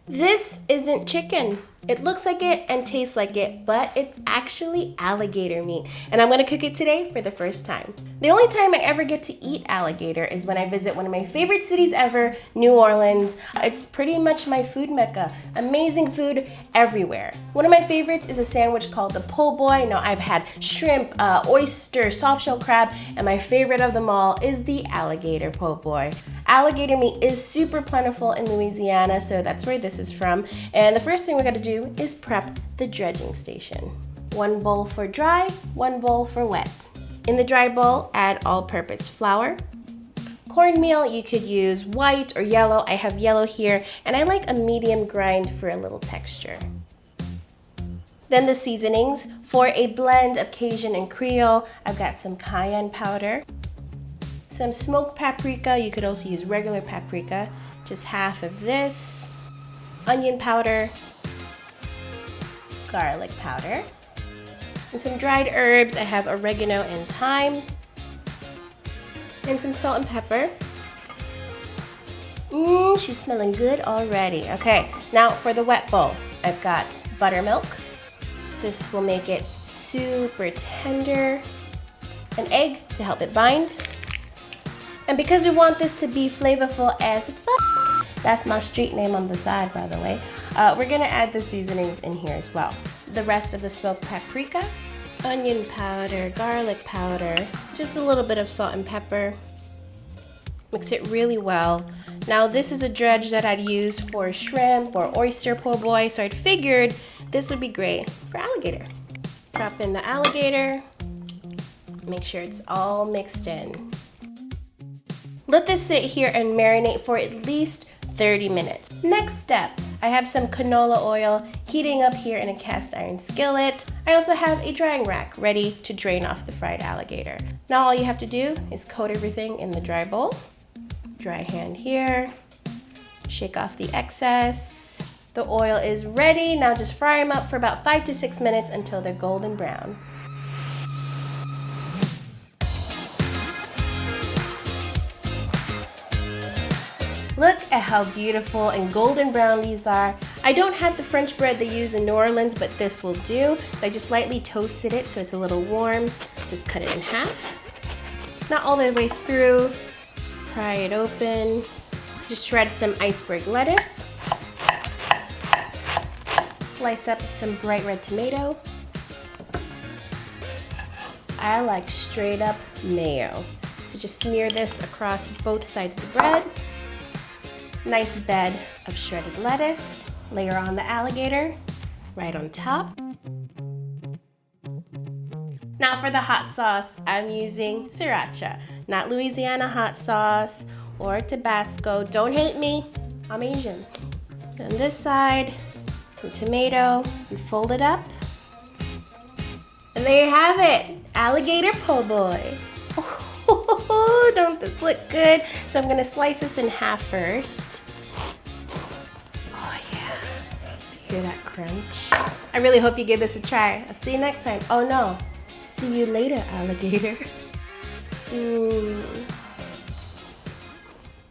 This isn't chicken. It looks like it and tastes like it, but it's actually alligator meat. And I'm gonna cook it today for the first time. The only time I ever get to eat alligator is when I visit one of my favorite cities ever, New Orleans. It's pretty much my food mecca. Amazing food everywhere. One of my favorites is a sandwich called the po' boy. Now I've had shrimp, oyster, soft shell crab, and my favorite of them all is the alligator po' boy. Alligator meat is super plentiful in Louisiana, so that's where this is from. And the first thing we're gonna do is prep the dredging station. 1 bowl for dry, 1 bowl for wet. In the dry bowl, add all-purpose flour. Cornmeal, you could use white or yellow. I have yellow here, and I like a medium grind for a little texture. Then the seasonings. For a blend of Cajun and Creole, I've got some cayenne powder, some smoked paprika. You could also use regular paprika, just half of this, onion powder, garlic powder, and some dried herbs. I have oregano and thyme, and some salt and pepper. She's smelling good already. Okay, now for the wet bowl, I've got buttermilk. This will make it super tender. An egg to help it bind. And because we want this to be flavorful as fuck, that's my street name on the side, by the way, we're gonna add the seasonings in here as well. The rest of the smoked paprika, onion powder, garlic powder, just a little bit of salt and pepper. Mix it really well. Now this is a dredge that I'd use for shrimp or oyster po' boy, so I'd figured this would be great for alligator. Drop in the alligator, make sure it's all mixed in. Let this sit here and marinate for at least 30 minutes. Next step, I have some canola oil heating up here in a cast iron skillet. I also have a drying rack ready to drain off the fried alligator. Now all you have to do is coat everything in the dry bowl. Dry hand here, shake off the excess. The oil is ready. Now just fry them up for about 5 to 6 minutes until they're golden brown. Look at how beautiful and golden brown these are. I don't have the French bread they use in New Orleans, but this will do. So I just lightly toasted it so it's a little warm. Just cut it in half. Not all the way through. Just pry it open. Just shred some iceberg lettuce. Slice up some bright red tomato. I like straight up mayo. So just smear this across both sides of the bread. Nice bed of shredded lettuce. Layer on the alligator right on top. Now for the hot sauce, I'm using sriracha, not Louisiana hot sauce or Tabasco. Don't hate me, I'm Asian. On this side, some tomato, and fold it up. And there you have it, alligator po' boy. Oh, don't this look good? So I'm gonna slice this in half first. Oh yeah, hear that crunch? I really hope you give this a try. I'll see you next time. Oh no, see you later, alligator.